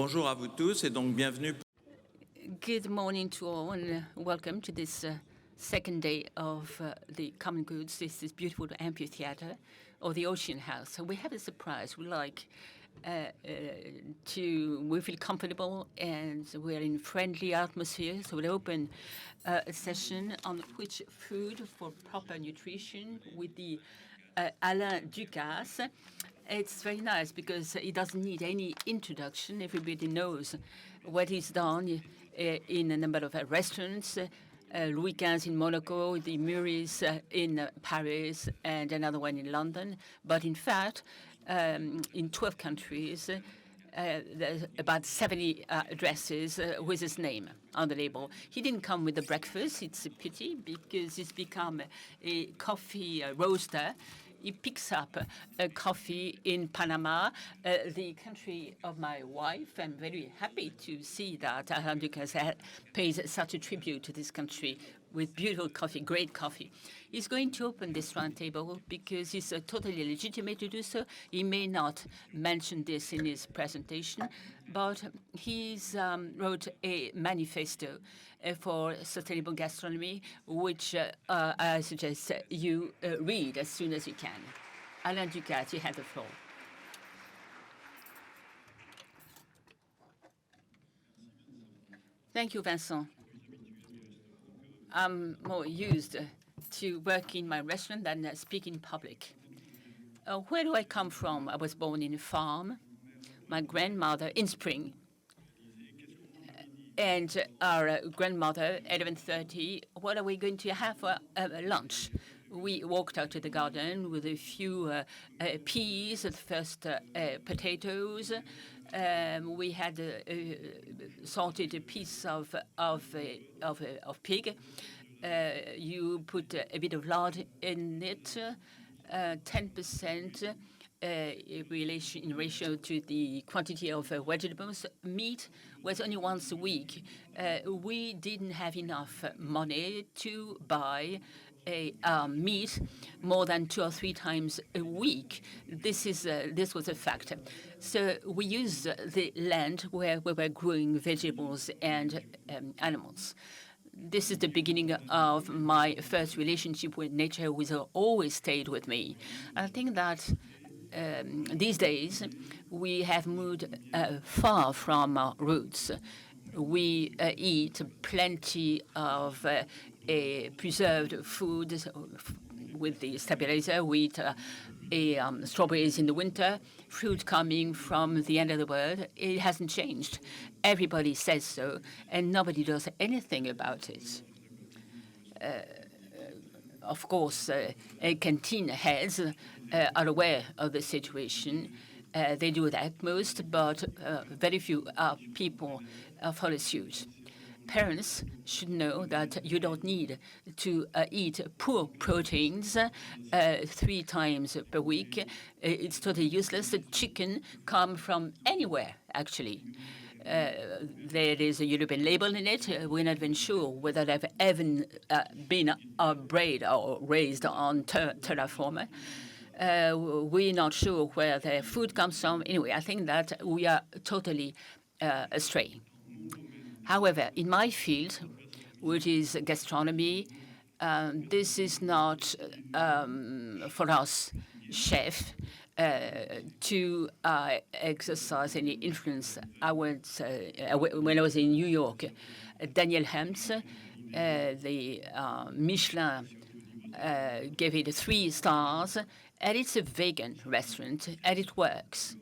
Bonjour à vous tous et donc bienvenue. Good morning to all and welcome to this second day of the Common Goods. This is beautiful amphitheater or the Ocean House. So we have a surprise. We like we feel comfortable and we're in friendly atmosphere. So we'll open a session on which food for proper nutrition with the Alainducasse. It's very nice because it doesn't need any introduction. Everybody knows what he's done in a number of restaurants. Louis XV in Monaco, the Muris in Paris, and another one in London. But in fact, in 12 countries, there's about 70 addresses with his name on the label. He didn't come with the breakfast. It's a pity because he's become a coffee roaster. He picks up coffee in Panama, the country of my wife. I'm very happy to see that Alainducasse pays such a tribute to this country with beautiful coffee, great coffee. He's going to open this roundtable because he's totally legitimate to do so. He may not mention this in his presentation, but he's wrote a manifesto for sustainable gastronomy, which I suggest you read as soon as you can. Alainducasse, you have the floor. Thank you, Vincent. I'm more used to work in my restaurant than speak in public. Where do I come from? I was born in a farm. My grandmother in spring. And our grandmother, 11:30, what are we going to have for lunch? We walked out to the garden with a few peas, the first potatoes. We had salted a piece of pig. You put a bit of lard in it, 10% in ratio to the quantity of vegetables. Meat was only once a week. We didn't have enough money to buy meat more than 2 or 3 times a week. This was a fact. So we used the land where we were growing vegetables and animals. This is the beginning of my first relationship with nature, which always stayed with me. I think that these days we have moved far from our roots. We eat plenty of preserved food with the stabilizer. We eat strawberries in the winter, fruit coming from the end of the world. It hasn't changed. Everybody says so, and nobody does anything about it. Of course, canteen heads are aware of the situation. They do the utmost, but very few people follow suit. Parents should know that you don't need to eat poor proteins 3 times per week. It's totally useless. The chicken comes from anywhere, actually. There is a European label in it. We're not even sure whether they've ever been bred or raised on terra firma. We're not sure where their food comes from. Anyway, I think that we are totally astray. However, in my field, which is gastronomy, this is not for us, chef, to exercise any influence. When I was in New York, Daniel Helms, the Michelin gave it 3 stars, and it's a vegan restaurant, and it works.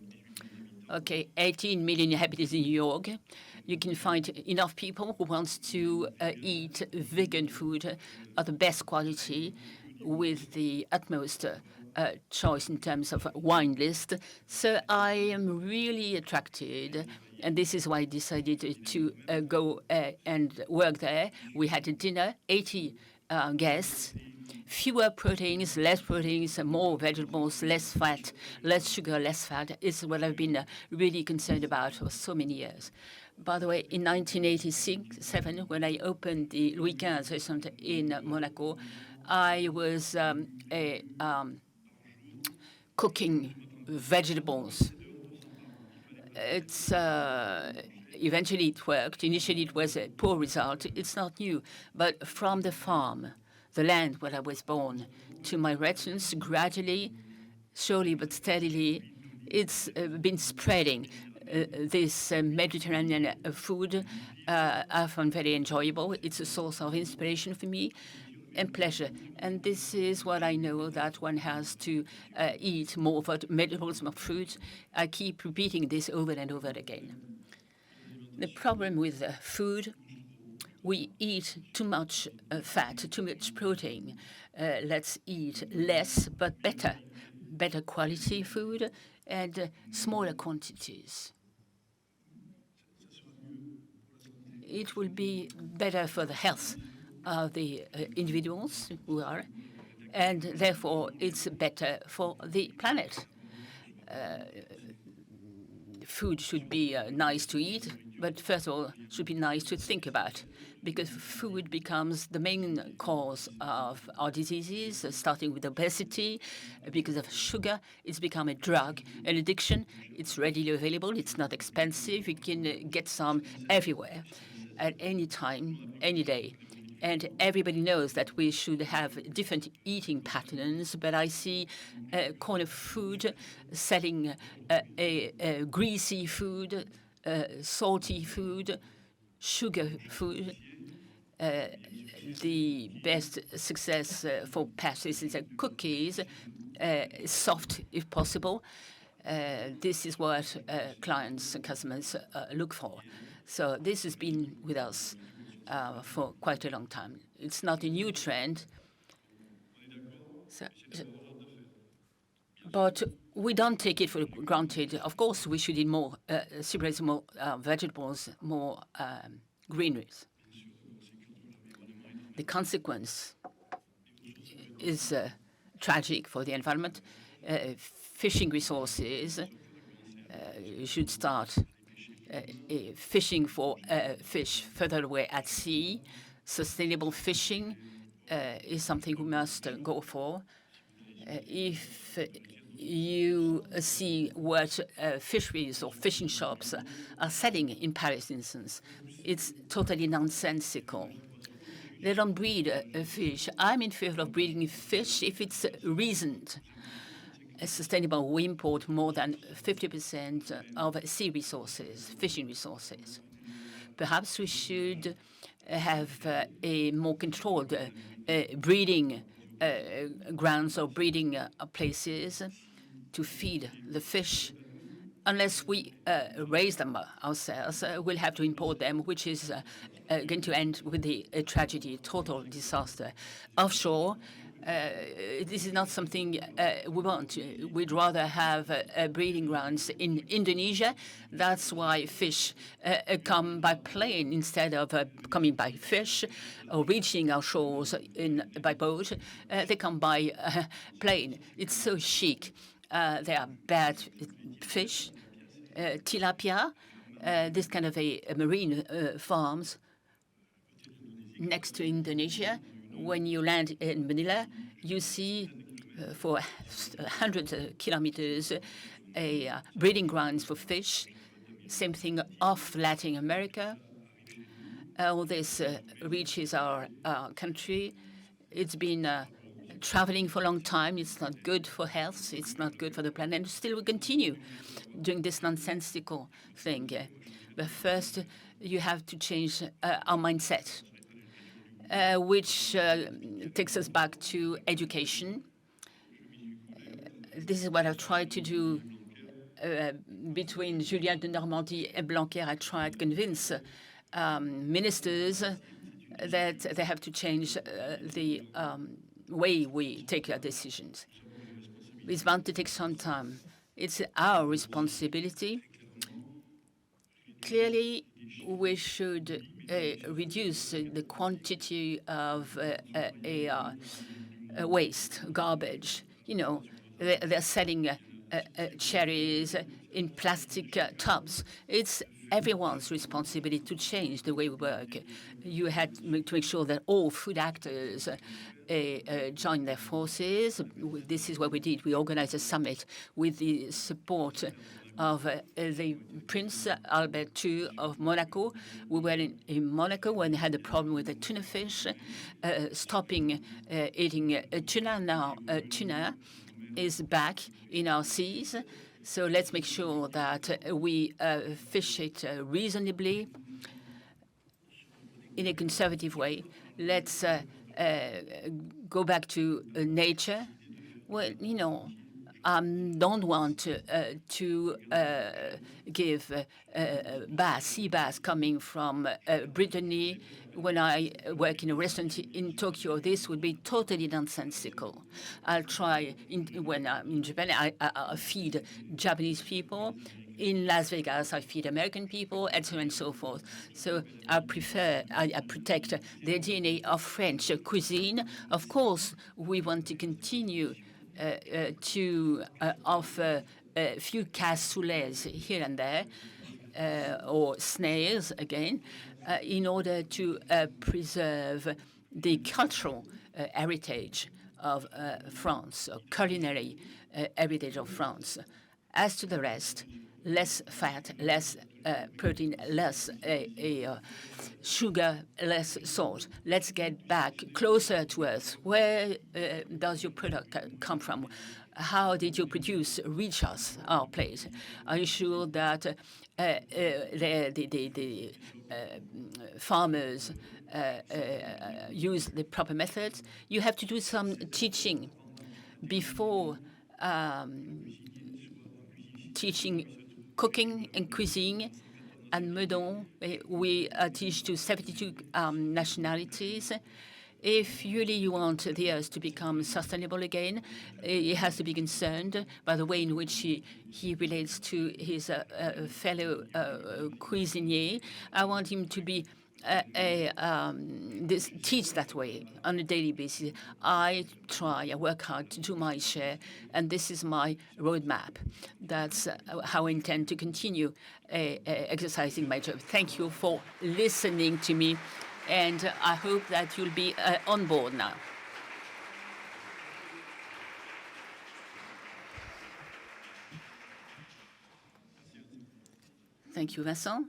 Okay, 18 million inhabitants in New York. You can find enough people who want to eat vegan food of the best quality with the utmost choice in terms of wine list. So I am really attracted, and this is why I decided to go and work there. We had a dinner, 80 guests, fewer proteins, less proteins, more vegetables, less fat, less sugar, less fat. It's what I've been really concerned about for so many years. By the way, in 1986-7, when I opened the Louis XV restaurant in Monaco, I was cooking vegetables It's eventually it worked. Initially, it was a poor result. It's not new, but from the farm, the land where I was born, to my restaurants, gradually, slowly but steadily, it's been spreading. This Mediterranean food I found very enjoyable. It's a source of inspiration for me and pleasure. And this is what I know, that one has to eat more vegetables, more fruits. I keep repeating this over and over again. The problem with food, we eat too much fat, too much protein. Let's eat less but better, better quality food and smaller quantities. It will be better for the health of the individuals who are, and therefore it's better for the planet. Food should be nice to eat, but first of all, should be nice to think about, because food becomes the main cause of our diseases, starting with obesity. Because of sugar, it's become a drug, an addiction. It's readily available. It's not expensive. You can get some everywhere, at any time, any day. And everybody knows that we should have different eating patterns, but I see corner food selling a greasy food, salty food, sugar food. The best success for pastries is cookies, soft if possible. This is what clients and customers look for. So this has been with us for quite a long time. It's not a new trend. But we don't take it for granted. Of course, we should eat more cereals, more vegetables, more greeneries. The consequence is tragic for the environment. Fishing resources, you should start fishing for fish further away at sea. Sustainable fishing is something we must go for. If you see what fisheries or fishing shops are selling in Paris, for instance, it's totally nonsensical. They don't breed fish. I'm in favor of breeding fish if it's reasoned. Sustainable, we import more than 50% of sea resources, fishing resources. Perhaps we should have a more controlled breeding grounds or breeding places to feed the fish. Unless we raise them ourselves, we'll have to import them, which is going to end with a tragedy, total disaster. Offshore, this is not something we want. We'd rather have breeding grounds in Indonesia. That's why fish come by plane instead of coming by fish or reaching our shores by boat. They come by plane. It's so chic. They are bad fish. Tilapia, this kind of a marine farms next to Indonesia. When you land in Manila, you see for 100 kilometers breeding grounds for fish. Same thing off Latin America. All this reaches our country. It's been traveling for a long time. It's not good for health. It's not good for the planet. And still we continue doing this nonsensical thing. But first, you have to change our mindset, which takes us back to education. This is what I've tried to do between Julien de Normandie and Blanquer. I tried to convince ministers that they have to change the way we take our decisions. It's bound to take some time. It's our responsibility. Clearly, we should reduce the quantity of waste, garbage. You know, they're selling cherries in plastic tubs. It's everyone's responsibility to change the way we work. You had to make sure that all food actors join their forces. This is what we did. We organized a summit with the support of the Prince Albert II of Monaco. We were in Monaco when they had a problem with the tuna fish, stopping eating tuna. Now tuna is back in our seas. So let's make sure that we fish it reasonably in a conservative way. Let's go back to nature. Well, don't want to give sea bass coming from Brittany. When I work in a restaurant in Tokyo, this would be totally nonsensical. I'll try, when I'm in Japan, I feed Japanese people. In Las Vegas, I feed American people, and so on and so forth. So I protect the DNA of French cuisine. Of course, we want to continue to offer a few cassoulets here and there, or snails again, in order to preserve the cultural heritage of France, or culinary heritage of France. As to the rest, less fat, less protein, less sugar, less salt. Let's get back closer to us. Where does your product come from? How did you produce? Reach us, our place. Are you sure that the farmers use the proper methods? You have to do some teaching before teaching cooking and cuisine. And Meudon, we teach to 72 nationalities. If really you want the earth to become sustainable again, he has to be concerned by the way in which he relates to his fellow cuisinier. I want him to be teach that way on a daily basis. I work hard to do my share, and this is my roadmap. That's how I intend to continue exercising my job. Thank you for listening to me, and I hope that you'll be on board now. Thank you, Vincent.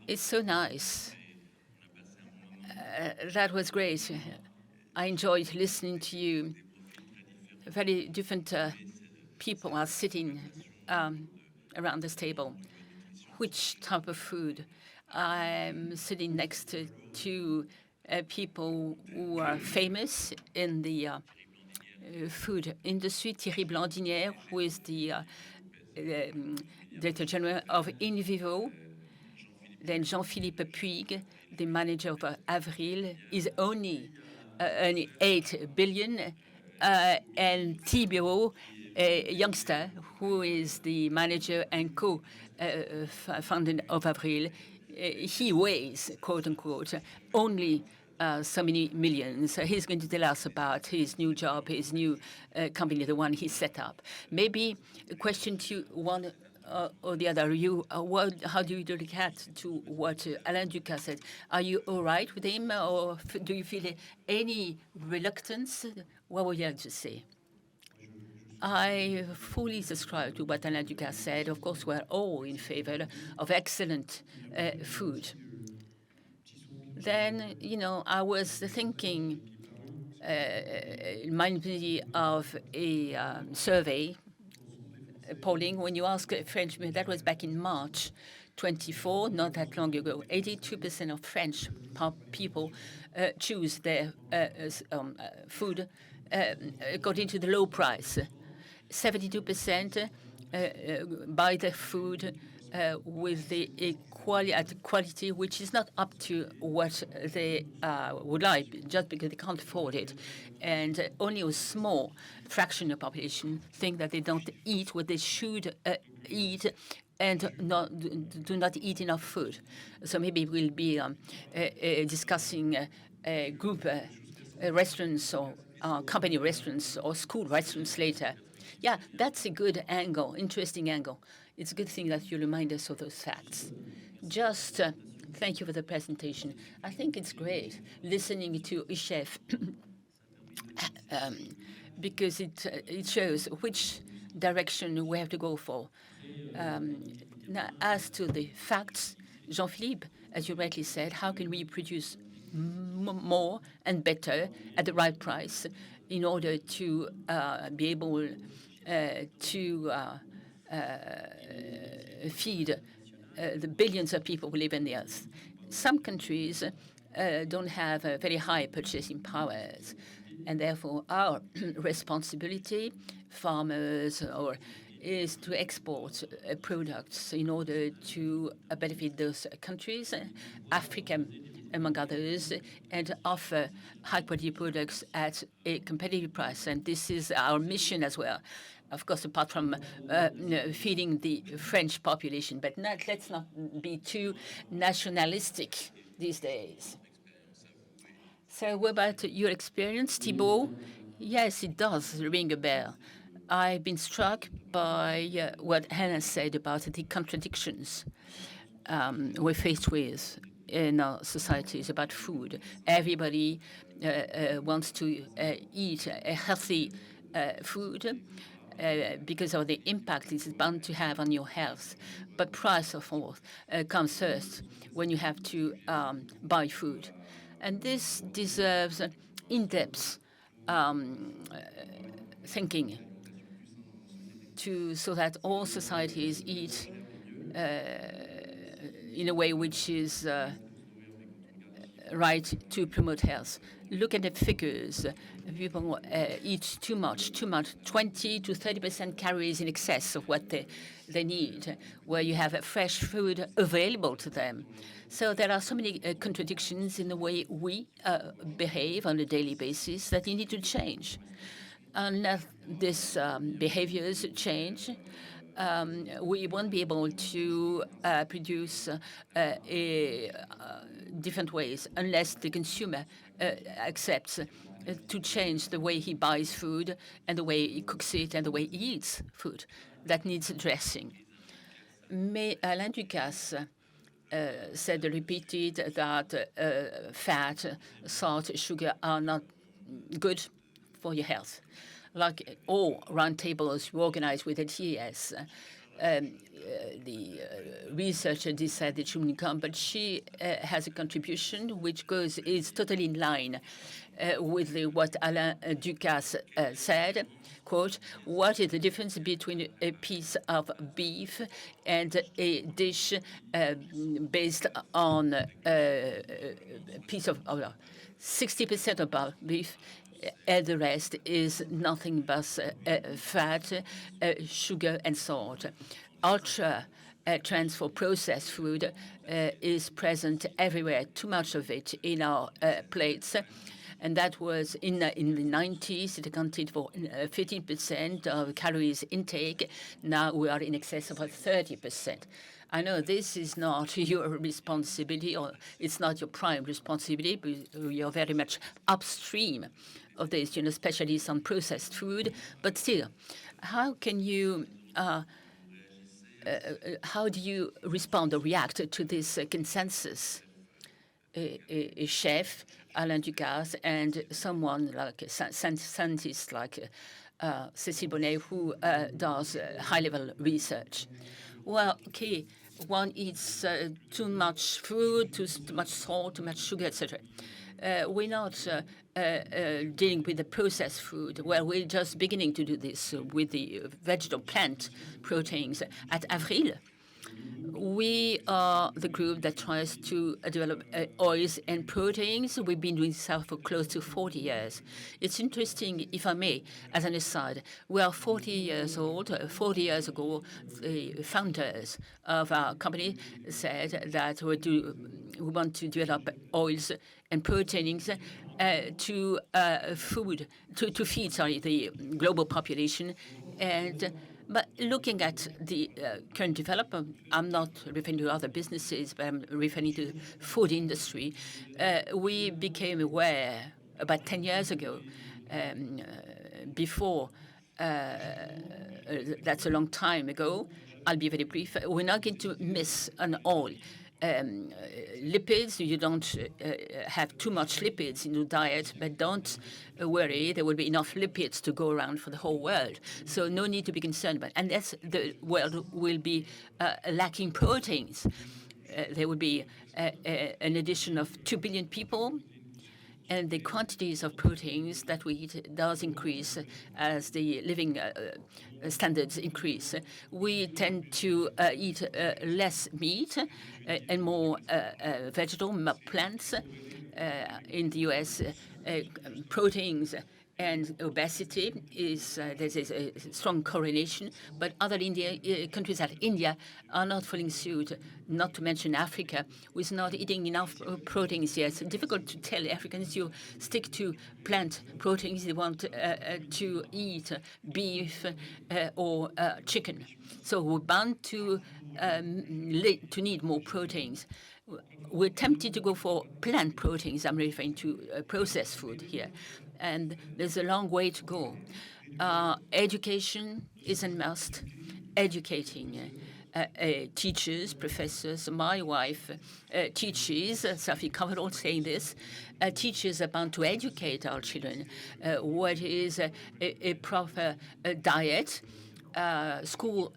It's so nice. That was great. I enjoyed listening to you. Very different people are sitting around this table. Which type of food? I'm sitting next to two people who are famous in the food industry. Thierry Blandinières, who is the Director General of Invivo. Then Jean-Philippe Puig, the manager of Avril, is only earning 8 billion. And Thibaut, a youngster who is the manager and co-founder of Avril, he weighs, quote unquote, only so many millions. He's going to tell us about his new job, his new company, the one he set up. Maybe a question to one or the other. How do you react to what Alainducasse said? Are you all right with him, or do you feel any reluctance? What would you like to say? I fully subscribe to what Alainducasse said. Of course, we're all in favor of excellent food. Then, I was thinking, it reminded me of a survey, polling, when you ask French, that was back in March 24, not that long ago. 82% of French people choose their food according to the low price. 72% buy their food with the quality which is not up to what they would like, just because they can't afford it. And only a small fraction of the population think that they don't eat what they should eat and do not eat enough food. So maybe we'll be discussing group restaurants or company restaurants or school restaurants later. Yeah, that's a good angle, interesting angle. It's a good thing that you remind us of those facts. Just thank you for the presentation. I think it's great listening to a chef because it shows which direction we have to go for. Now, as to the facts, Jean-Philippe, as you rightly said, how can we produce more and better at the right price in order to be able to feed the billions of people who live on the earth? Some countries don't have very high purchasing powers, and therefore our responsibility, farmers, is to export products in order to benefit those countries, Africa among others, and offer high-quality products at a competitive price. And this is our mission as well, of course, apart from feeding the French population. But let's not be too nationalistic these days. So what about your experience, Thibaut? Yes, it does ring a bell. I've been struck by what Hannah said about the contradictions we're faced with in our societies about food. Everybody wants to eat a healthy food because of the impact it is bound to have on your health. But price, of course, comes first when you have to buy food. And this deserves in-depth thinking so that all societies eat in a way which is right to promote health. Look at the figures. People eat too much, 20 to 30% calories in excess of what they need, where you have fresh food available to them. So there are so many contradictions in the way we behave on a daily basis that you need to change. Unless these behaviors change, we won't be able to produce different ways unless the consumer accepts to change the way he buys food and the way he cooks it and the way he eats food that needs addressing. Alainducasse said, repeated, that fat, salt, sugar are not good for your health. Like all roundtables we organize with the TS, the researcher decided she wouldn't come, but she has a contribution which is totally in line with what Alainducasse said. Quote, what is the difference between a piece of beef and a dish based on a piece of 60% of beef, and the rest is nothing but fat, sugar, and salt. Ultra trends for processed food is present everywhere, too much of it in our plates. And that was in the 90s, it accounted for 15% of calories intake. Now we are in excess of 30%. I know this is not your responsibility, or it's not your prime responsibility, but you're very much upstream of this, especially some processed food. But still, how can you, how do you respond or react to this consensus? A chef, Alainducasse, and someone like a scientist like Céline Bonnet, who does high-level research. Well, okay, one eats too much food, too much salt, too much sugar, etc. We're not dealing with the processed food. Well, we're just beginning to do this with the vegetable plant proteins at Avril. We are the group that tries to develop oils and proteins. We've been doing so for close to 40 years. It's interesting, if I may, as an aside, we are 40 years old. 40 years ago, the founders of our company said that we want to develop oils and proteins to feed the global population. And But looking at the current development, I'm not referring to other businesses, but I'm referring to food industry. We became aware about 10 years ago, before, that's a long time ago. I'll be very brief. We're not going to miss an oil. Lipids, you don't have too much lipids in your diet, but don't worry, there will be enough lipids to go around for the whole world. So no need to be concerned about it. Unless the world will be lacking proteins. There will be an addition of 2 billion people, and the quantities of proteins that we eat does increase as the living standards increase. We tend to eat less meat and more vegetable plants. In the US, proteins and obesity is there's a strong correlation, but other countries like India are not following suit. Not to mention Africa, who is not eating enough proteins yet. It's difficult to tell Africans you stick to plant proteins. They want to eat beef or chicken. So we're bound to need more proteins. We're tempted to go for plant proteins. I'm referring to processed food here. And there's a long way to go. Education is a must. Educating teachers, professors. My wife teaches, Sophie covered all saying this, teachers are bound to educate our children. What is a proper diet? School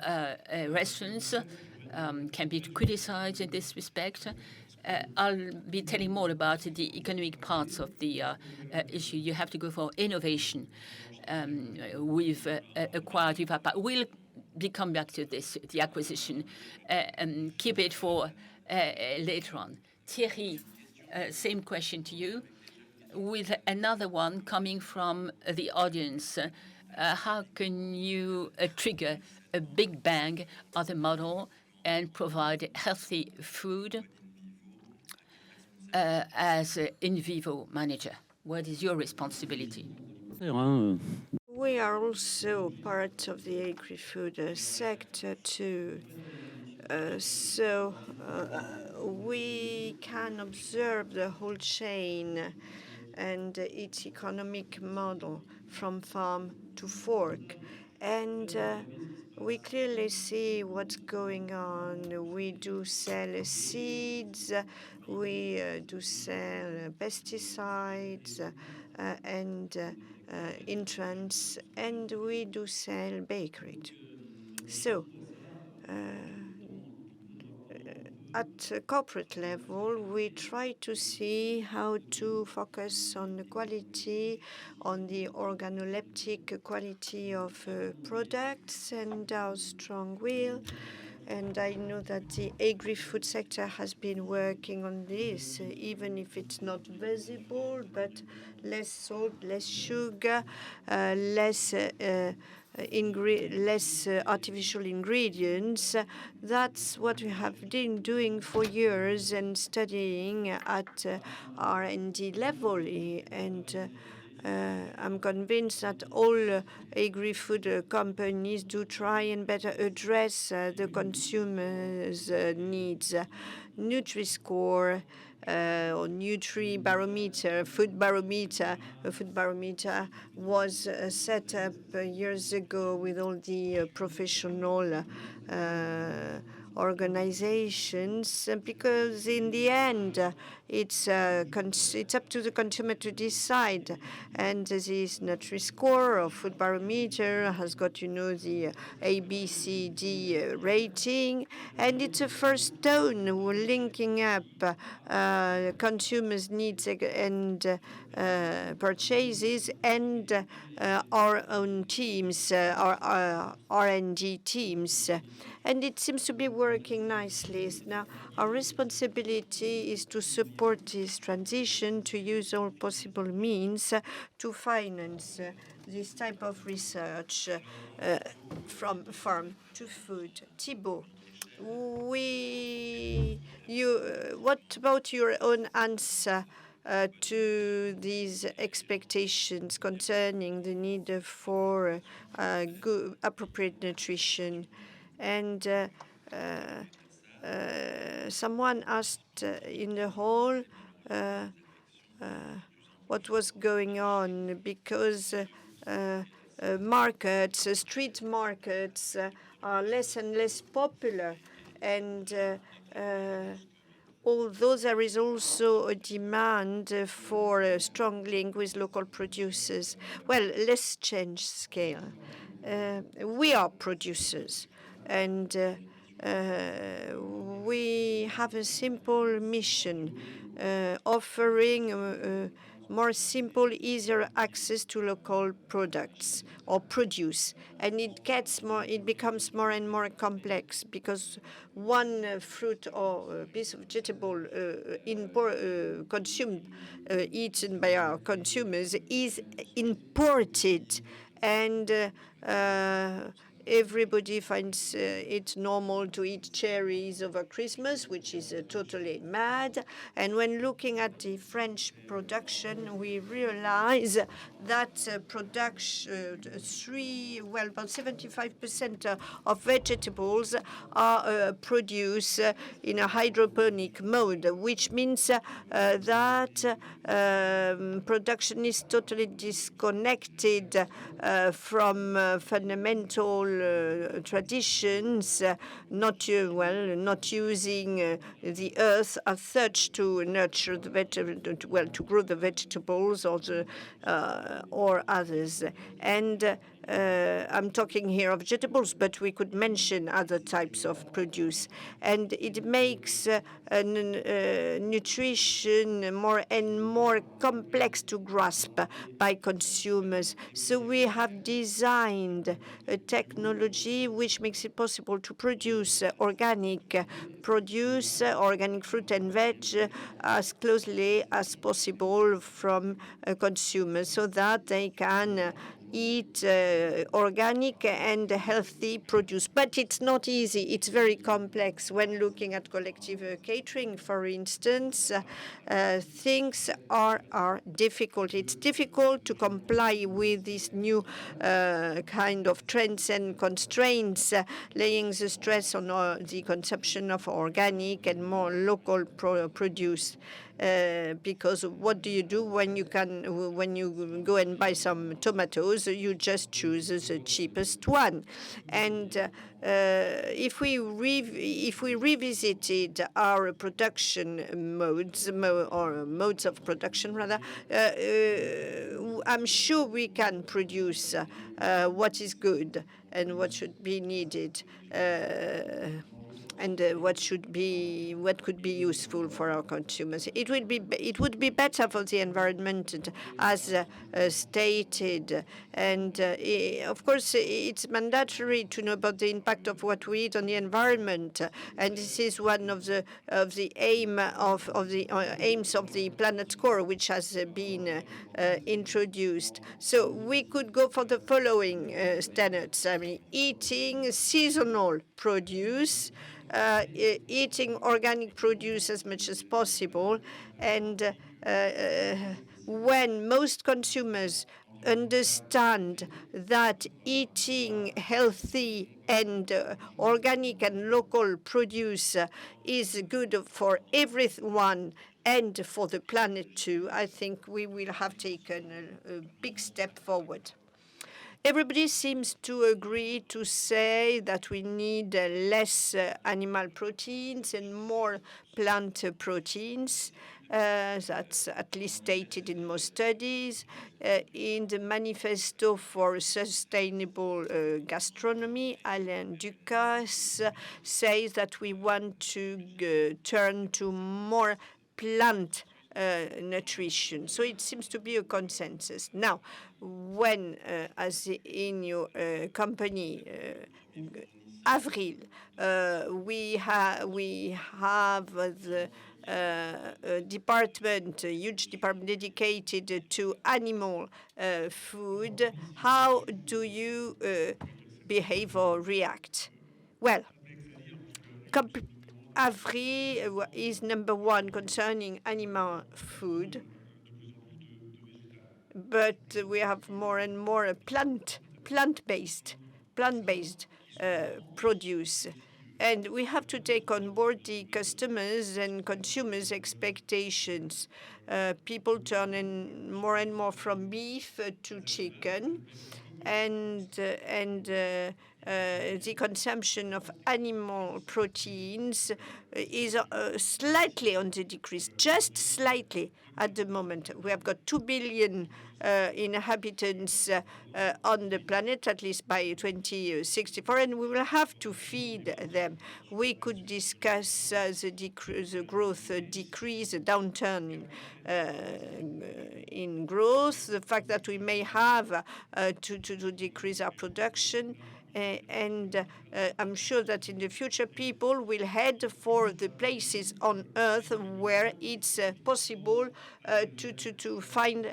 restaurants can be criticized in this respect. I'll be telling more about the economic parts of the issue. You have to go for innovation. We've acquired Vivapa. We'll come back to this, the acquisition, and keep it for later on. Thierry, same question to you, with another one coming from the audience. How can you trigger a big bang of the model and provide healthy food as an Invivo manager? What is your responsibility? We are also part of the agri-food sector too. So we can observe the whole chain and its economic model from farm to fork. And we clearly see what's going on. We do sell seeds, we do sell pesticides and intrants, and we do sell bakery. So at a corporate level, we try to see how to focus on the quality, on the organoleptic quality of products, and our strong will. And I know that the agri-food sector has been working on this, even if it's not visible, but less salt, less sugar, less artificial ingredients. That's what we have been doing for years and studying at R&D level. And I'm convinced that all agri-food companies do try and better address the consumers' needs. Nutri-Score or Nutri-Barometer, Food Barometer. A Food Barometer was set up years ago with all the professional organizations, because in the end it's up to the consumer to decide. And this Nutri-Score or Food Barometer has got, the ABCD rating, and it's a first stone linking up consumers' needs and purchases and our own teams, our R&D teams. And it seems to be working nicely. Now, our responsibility is to support this transition, to use all possible means to finance this type of research from farm to food. Thibaut, what about your own answer to these expectations concerning the need for good, appropriate nutrition. And someone asked in the hall what was going on, because markets, street markets, are less and less popular, and although there is also a demand for a strong link with local producers. Well, let's change scale. We are producers, and we have a simple mission, offering more simple, easier access to local products or produce. And it becomes more and more complex, because one fruit or piece of vegetable consumed, eaten by our consumers, is imported. And everybody finds it normal to eat cherries over Christmas, which is totally mad. And when looking at the French production, we realize that about 75% of vegetables are produced in a hydroponic mode, which means that production is totally disconnected from fundamental traditions, not using the earth as such to nurture the to grow the vegetables or others. And I'm talking here of vegetables, but we could mention other types of produce. And it makes nutrition more and more complex to grasp by consumers. So we have designed a technology which makes it possible to produce organic fruit and veg as closely as possible from consumers, so that they can eat organic and healthy produce. But it's not easy. It's very complex. When looking at collective catering, for instance, things are difficult. It's difficult to comply with these new kind of trends and constraints, laying the stress on the consumption of organic and more local produce. Because what do you do when you go and buy some tomatoes? You just choose the cheapest one. And if we revisited our production modes of production rather, I'm sure we can produce what is good and what should be needed. And what could be useful for our consumers. It would be better for the environment, as stated. And of course, it's mandatory to know about the impact of what we eat on the environment. And this is one of the aims of the Planet Score, which has been introduced. So we could go for the following standards. I mean, eating seasonal produce, eating organic produce as much as possible. And when most consumers understand that eating healthy and organic and local produce is good for everyone and for the planet too, I think we will have taken a big step forward. Everybody seems to agree to say that we need less animal proteins and more plant proteins. That's at least stated in most studies. In the Manifesto for Sustainable Gastronomy, Alainducasse says that we want to turn to more plant nutrition. So it seems to be a consensus. Now, when, as in your company, Avril, we have the department, a huge department dedicated to animal food, how do you behave or react? Well, Avril is number one concerning animal food. but we have more and more plant-based produce. And we have to take on board the customers' and consumers' expectations. People turn in more and more from beef to chicken, and the consumption of animal proteins is slightly on the decrease, just slightly at the moment. We have got 2 billion inhabitants on the planet, at least by 2064, and we will have to feed them. We could discuss the growth decrease, a downturn in growth, the fact that we may have to decrease our production. And I'm sure that in the future, people will head for the places on Earth where it's possible to find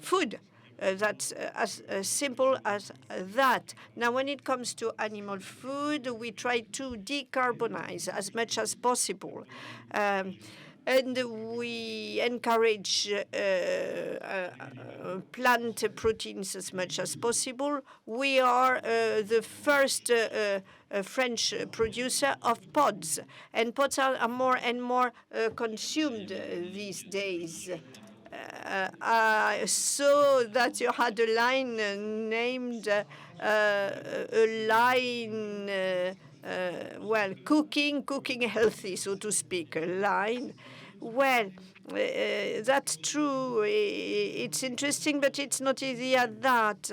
food. That's as simple as that. Now, when it comes to animal food, we try to decarbonize as much as possible. And we encourage plant proteins as much as possible. We are the first French producer of pods, and pods are more and more consumed these days. I saw that you had a line named a line, well, cooking healthy, so to speak, a line. Well, that's true. It's interesting, but it's not easy at that.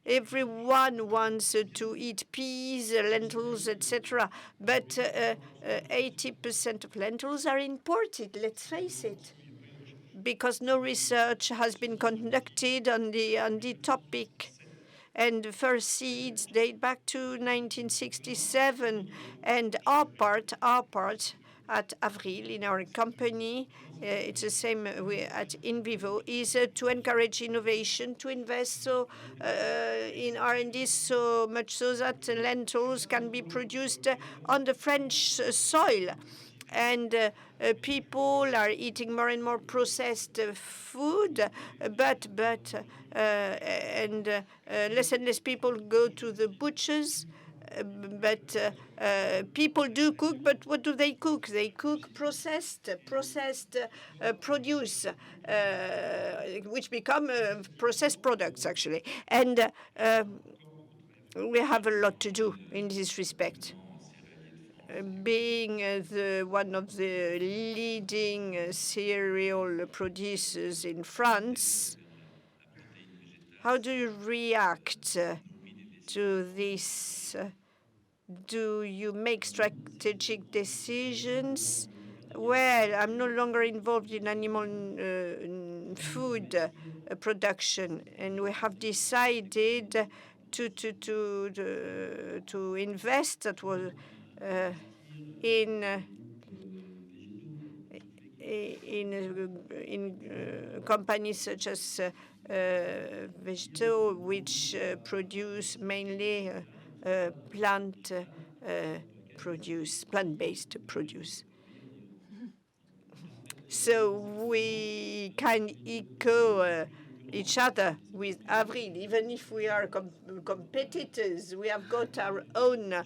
Everyone wants to eat peas, lentils, etc. But 80% of lentils are imported, let's face it, because no research has been conducted on the topic. And the first seeds date back to 1967. And our part at Avril, in our company, it's the same at Invivo, is to encourage innovation, to invest in R&D so much so that lentils can be produced on the French soil. And people are eating more and more processed food, but less and less people go to the butchers. But people do cook, but what do they cook? They cook processed produce, which become processed products, actually. And we have a lot to do in this respect. Being one of the leading cereal producers in France, how do you react to this? Do you make strategic decisions? Well, I'm no longer involved in animal food production, and we have decided to invest. That was in companies such as Vegeto, which produce mainly plant-based produce. So we can echo each other with Avril, even if we are competitors. We have got our own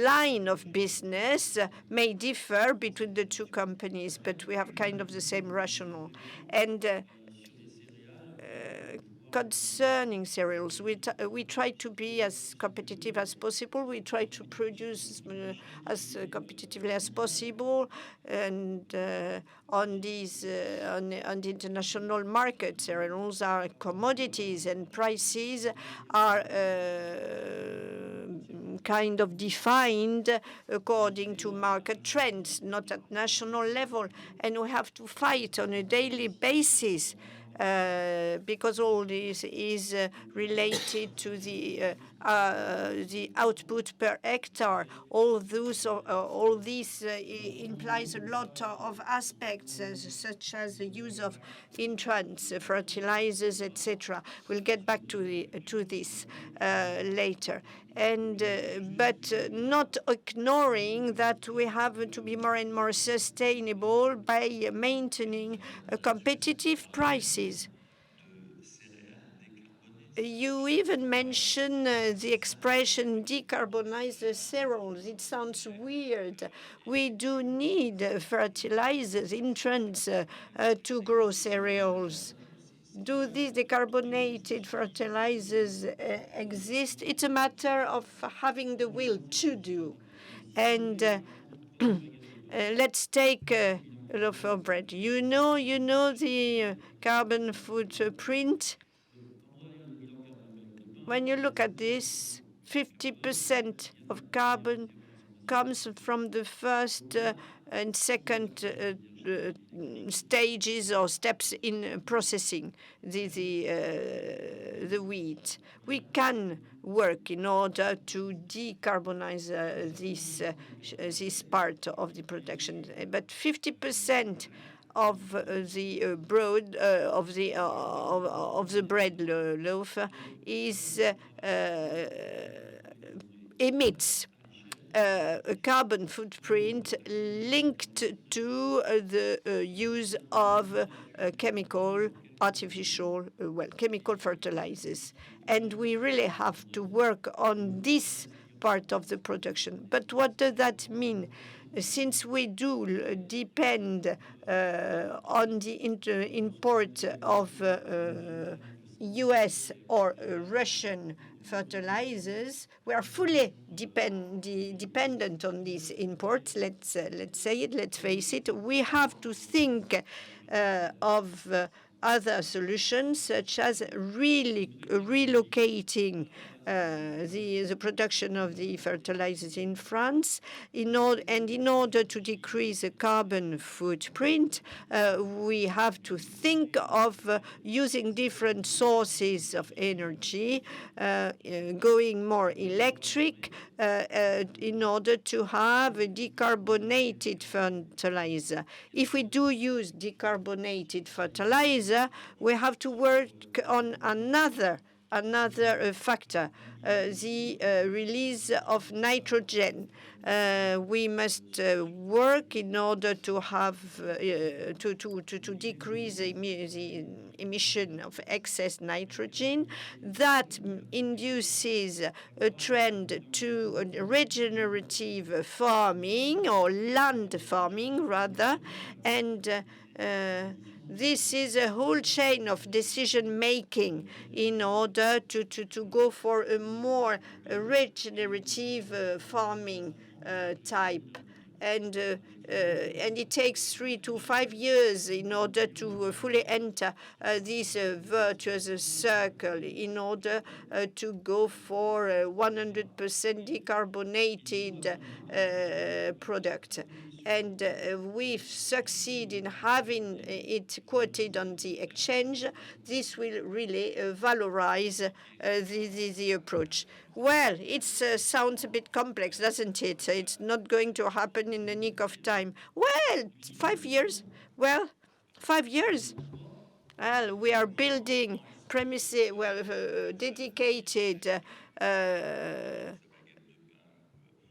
line of business, may differ between the two companies, but we have kind of the same rationale. And concerning cereals, we try to be as competitive as possible. We try to produce as competitively as possible, and on the international market, cereals are commodities, and prices are kind of defined according to market trends, not at national level, and we have to fight on a daily basis because all this is related to the output per hectare. All this implies a lot of aspects, such as the use of intrants, fertilizers, etc. We'll get back to this later. But not ignoring that we have to be more and more sustainable by maintaining competitive prices. You even mention the expression decarbonize the cereals. It sounds weird. We do need fertilizers, intrants, to grow cereals. Do these decarbonated fertilizers exist? It's a matter of having the will to do. And let's take a loaf of bread. You know the carbon footprint. When you look at this, 50% of carbon comes from the first and second stages or steps in processing the wheat. We can work in order to decarbonize this part of the production, but 50% of the bread loaf is emits a carbon footprint linked to the use of chemical fertilizers. And we really have to work on this part of the production. But what does that mean? Since we do depend on the import of U.S. or Russian fertilizers, we are fully dependent on these imports. Let's face it. We have to think of other solutions, such as really relocating the production of the fertilizers in France. In order to decrease the carbon footprint, we have to think of using different sources of energy, going more electric, in order to have a decarbonated fertilizer. If we do use decarbonated fertilizer, we have to work on another factor, the release of nitrogen. We must work in order to have to decrease the emission of excess nitrogen. That induces a trend to regenerative farming, or land farming rather, and this is a whole chain of decision-making in order to go for a more regenerative farming type. And it takes 3 to 5 years in order to fully enter this virtuous circle, in order to go for a 100% decarbonated product. And we've succeeded in having it quoted on the exchange. This will really valorize the approach. Well, it sounds a bit complex, doesn't it? It's not going to happen in the nick of time. Well, 5 years. Well, 5 years. Well, we are building premises, dedicated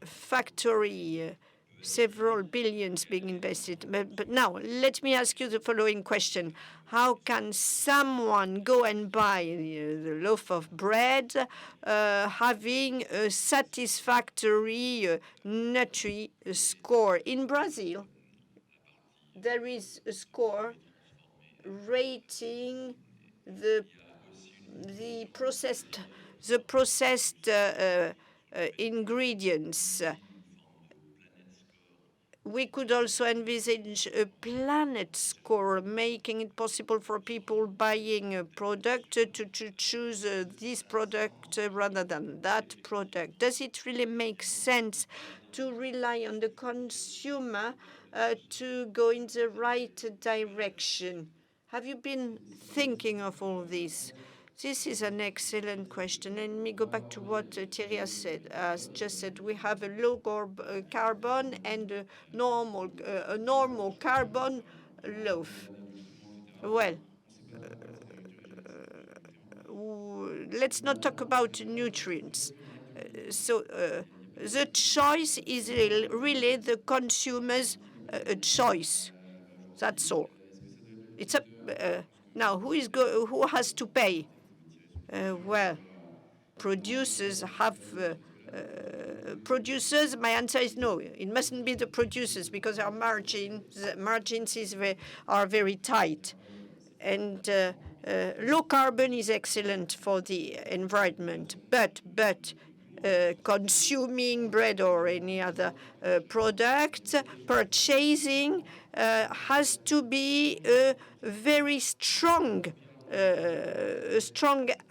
factory, several billions being invested. But now, let me ask you the following question. How can someone go and buy the loaf of bread having a satisfactory Nutri score? In Brazil, there is a score rating the processed ingredients. We could also envisage a planet score, making it possible for people buying a product to choose this product rather than that product. Does it really make sense to rely on the consumer to go in the right direction? Have you been thinking of all this? This is an excellent question. And let me go back to what Thierry has just said. We have a low carbon and a normal carbon loaf. Well, let's not talk about nutrients. The choice is really the consumer's choice. That's all. It's up now. Who has to pay? Well, producers have. Producers, my answer is no. It mustn't be the producers because our margins are very tight, and low carbon is excellent for the environment. But consuming bread or any other product, purchasing has to be a very strong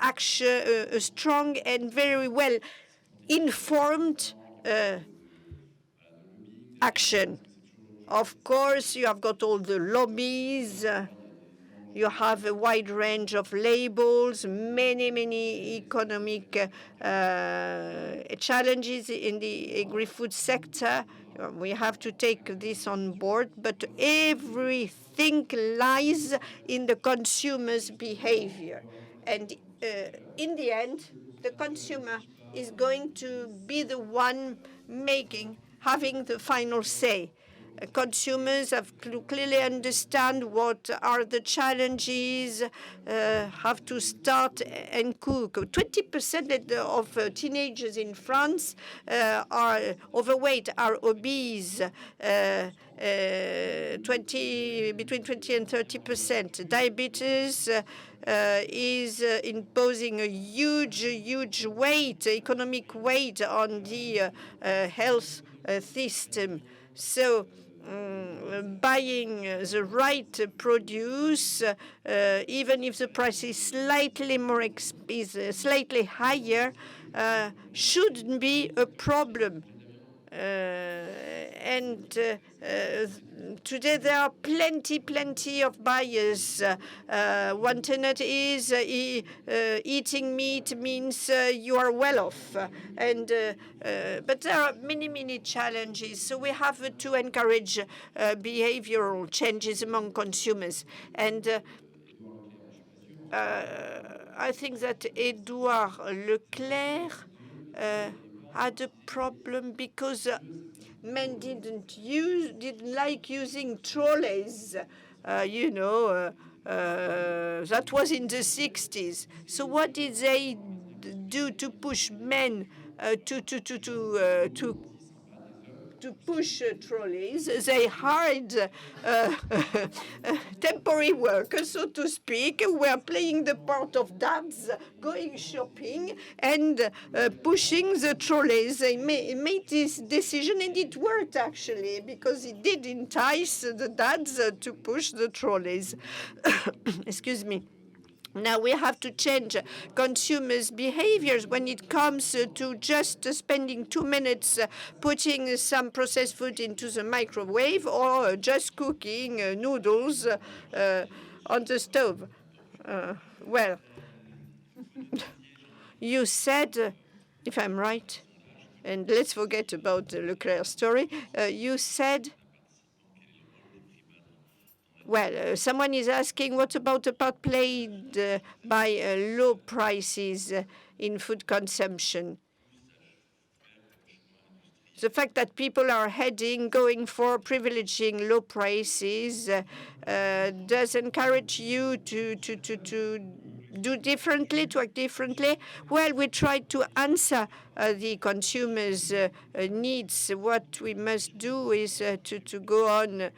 action, a strong and very well informed action. Of course, you have got all the lobbies. You have a wide range of labels, many economic challenges in the agri-food sector. We have to take this on board, but everything lies in the consumer's behavior. And in the end, the consumer is going to be the one having the final say. Consumers have clearly understand what are the challenges, have to start and cook. 20% of teenagers in France are overweight, are obese. Between 20 and 30%. Diabetes is imposing a huge weight, economic weight on the health system. So buying the right produce, even if the price is slightly higher, shouldn't be a problem. And today there are plenty of buyers. One tenet is eating meat means you are well off, and but there are many challenges. So we have to encourage behavioral changes among consumers, and I think that Edouard Leclerc had a problem because men didn't like using trolleys. That was in the 60s. So what did they do to push men to push trolleys? They hired temporary workers, so to speak, who were playing the part of dads, going shopping and pushing the trolleys. They made this decision, and it worked actually, because it did entice the dads to push the trolleys. Excuse me. Now we have to change consumers' behaviors when it comes to just spending 2 minutes putting some processed food into the microwave, or just cooking noodles on the stove. Well, you said, if I'm right, and let's forget about the Leclerc story, you said, well, someone is asking, what about the part played by low prices in food consumption? The fact that people are going for privileging low prices does encourage you to do differently, to act differently. Well, we try to answer the consumers' needs. What we must do is to go on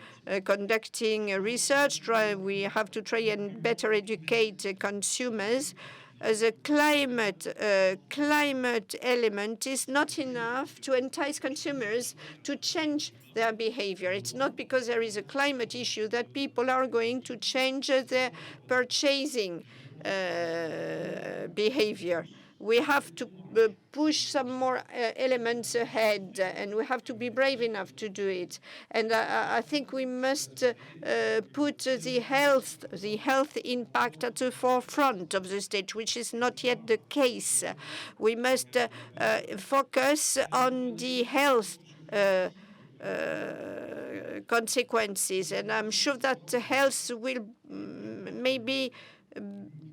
conducting research. We have to try and better educate consumers. The climate element is not enough to entice consumers to change their behavior. It's not because there is a climate issue that people are going to change their purchasing behavior. we have to push some more elements ahead, and we have to be brave enough to do it. And I think we must put the health impact at the forefront of the stage, which is not yet the case. We must focus on the health consequences, and I'm sure that health will maybe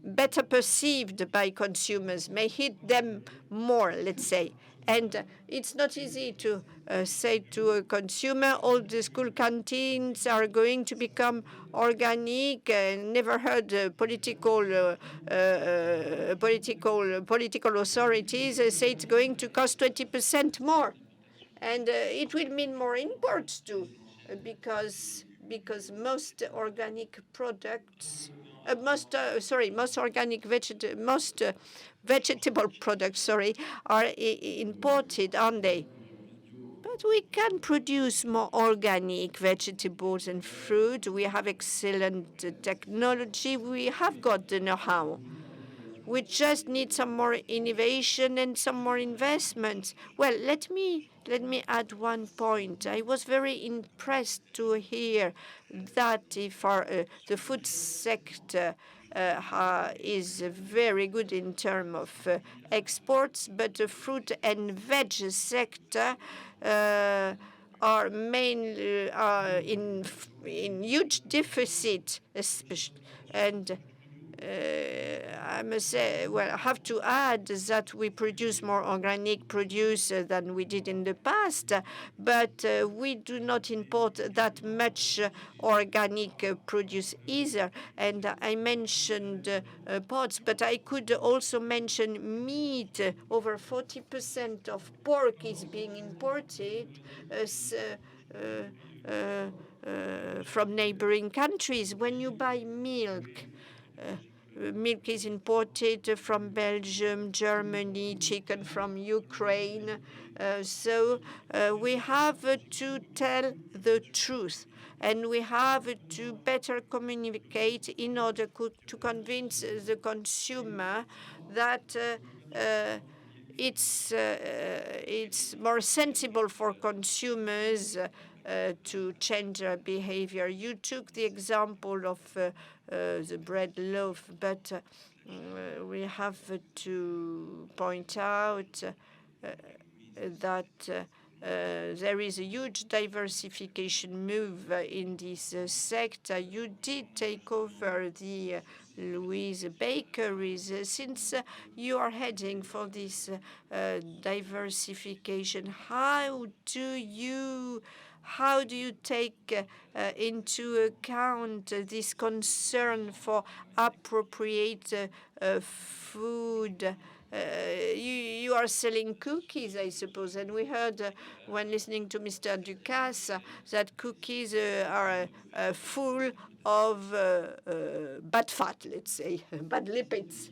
better perceived by consumers, may hit them more, let's say. And it's not easy to say to a consumer, all the school canteens are going to become organic. Never heard political authorities say it's going to cost 20% more. And it will mean more imports too, because most organic products, most vegetable products, are imported, aren't they? But we can produce more organic vegetables and fruit. We have excellent technology. We have got the know-how. We just need some more innovation and some more investments. Well, let me add one point. I was very impressed to hear that if the food sector is very good in terms of exports, but the fruit and veg sector are mainly in huge deficit, especially. And I must say, well, I have to add that we produce more organic produce than we did in the past, but we do not import that much organic produce either. And I mentioned pots, but I could also mention meat. Over 40% of pork is being imported from neighboring countries. When you buy milk, milk is imported from Belgium, Germany, chicken from Ukraine. So we have to tell the truth, and we have to better communicate in order to convince the consumer that it's more sensible for consumers to change their behavior. You took the example of the bread loaf, but we have to point out that there is a huge diversification move in this sector. You did take over the Louise bakeries. Since you are heading for this diversification, how do you take into account this concern for appropriate food? You are selling cookies, I suppose, and we heard when listening to Mr. Ducasse that cookies are full of bad fat, let's say, bad lipids.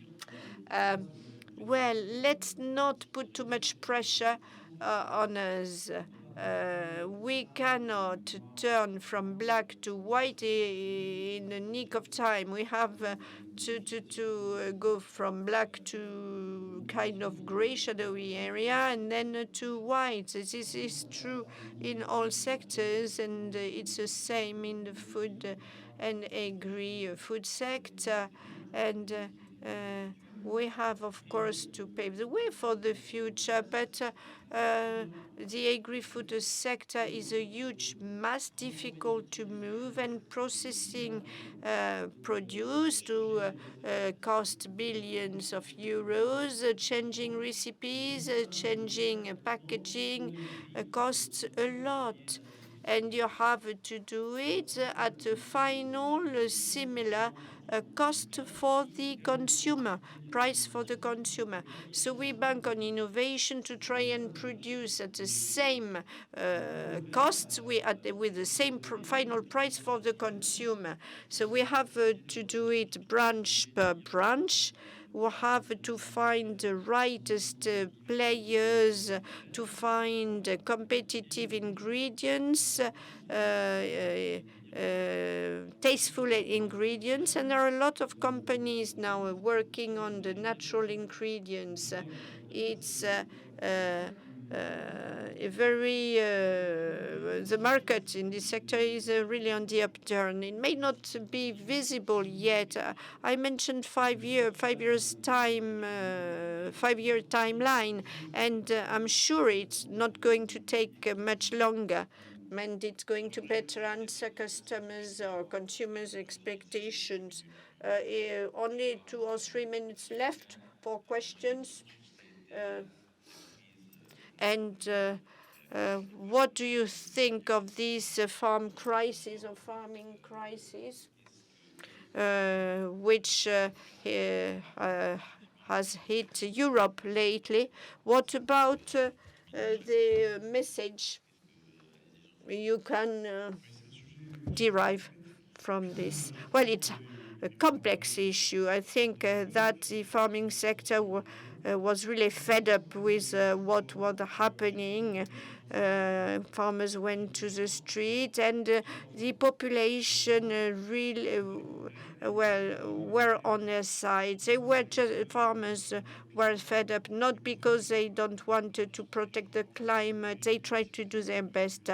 Well, let's not put too much pressure on us. We cannot turn from black to white in a nick of time. We have to go from black to kind of gray, shadowy area, and then to white. This is true in all sectors, and it's the same in the food and agri food sector. And we have, of course, to pave the way for the future, but the agri-food sector is a huge mass, difficult to move, and processing produce to cost billions of euros. Changing recipes, changing packaging costs a lot. And you have to do it at a final similar cost for the consumer, price for the consumer. So we bank on innovation to try and produce at the same costs with the same final price for the consumer. So we have to do it branch per branch. We have to find the rightest players, to find competitive ingredients, tasteful ingredients, and there are a lot of companies now working on the natural ingredients. It's a very the market in this sector is really on the upturn. It may not be visible yet. I mentioned 5 years time, 5-year timeline, and I'm sure it's not going to take much longer. And it's going to better answer customers or consumers' expectations. Only 2 or 3 minutes left for questions. What do you think of this farm crisis or farming crisis, which has hit Europe lately? What about the message you can derive from this? Well, it's a complex issue. I think that the farming sector was really fed up with what was happening. Farmers went to the street, and the population really were on their side. They were just, farmers were fed up, not because they don't want to protect the climate. They tried to do their best.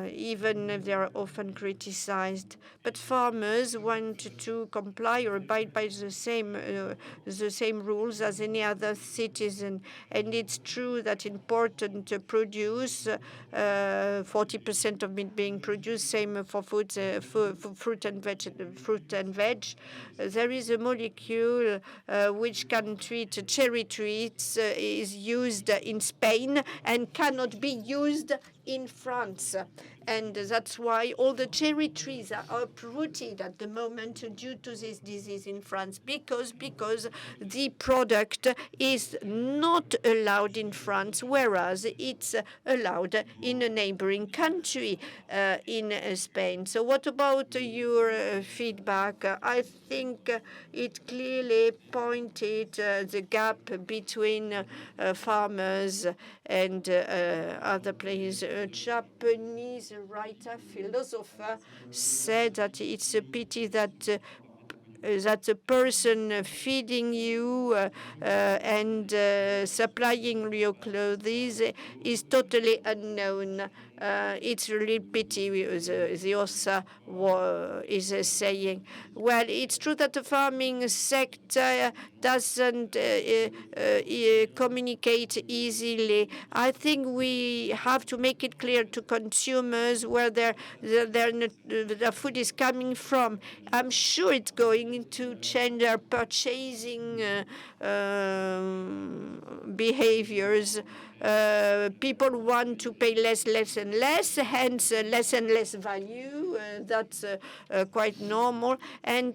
Even if they are often criticized. But farmers want to comply or abide by the same rules as any other citizen. And it's true that important produce, 40% of it being produced, same for fruit and veg. There is a molecule which can treat cherry trees, is used in Spain and cannot be used in France. And that's why all the cherry trees are uprooted at the moment due to this disease in France, because the product is not allowed in France, whereas it's allowed in a neighboring country, in Spain. So what about your feedback? I think it clearly pointed the gap between farmers and other players. A Japanese writer, philosopher, said that it's a pity that the person feeding you and supplying your clothes is totally unknown. It's really pity, the author is saying. Well, it's true that the farming sector doesn't communicate easily. I think we have to make it clear to consumers where their food is coming from. I'm sure it's going to change their purchasing behaviors. People want to pay less and less, hence less and less value. That's quite normal. And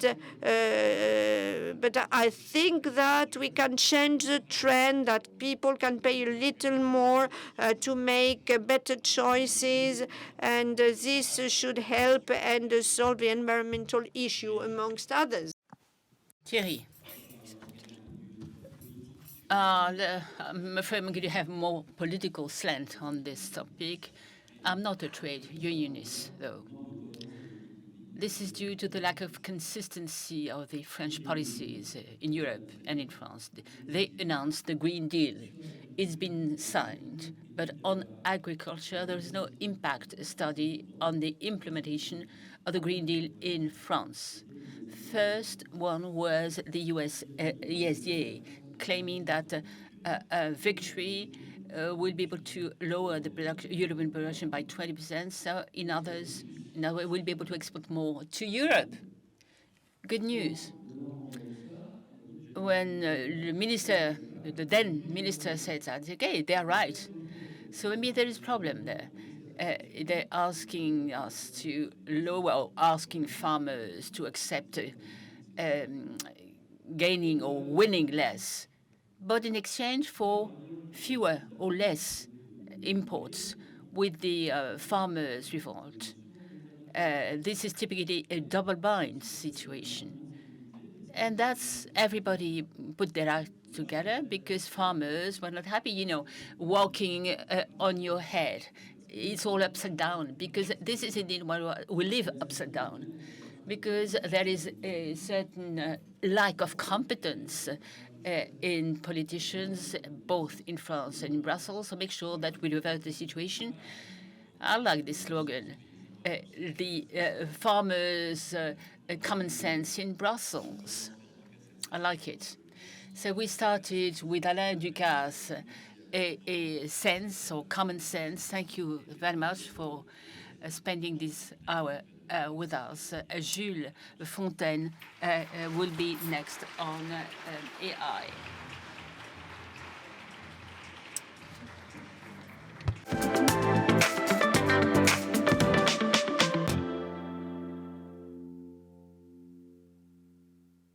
but I think that we can change the trend, that people can pay a little more to make better choices, and this should help and solve the environmental issue, amongst others. Thierry. I'm afraid I'm going to have more political slant on this topic. I'm not a trade unionist, though. This is due to the lack of consistency of the French policies in Europe and in France. They announced the Green Deal. It's been signed, but on agriculture, there is no impact study on the implementation of the Green Deal in France. First one was the US ESDA, claiming that victory will be able to lower the European production by 20%. So in others, now we will be able to export more to Europe. Good news. When the then minister said that, okay, they are right. So maybe there is a problem there. They're asking us to lower, or asking farmers to accept gaining or winning less, but in exchange for fewer or less imports with the farmers' revolt. This is typically a double bind situation. And that's everybody put their act together because farmers were not happy, walking on your head. it's all upside down, because this is indeed why we live upside down, because there is a certain lack of competence in politicians, both in France and in Brussels, to make sure that we reverse the situation. I like this slogan, the farmers' common sense in Brussels. I like it. So we started with Alainducasse, a sense or common sense. Thank you very much for spending this hour with us. Jules Fontaine will be next on AI.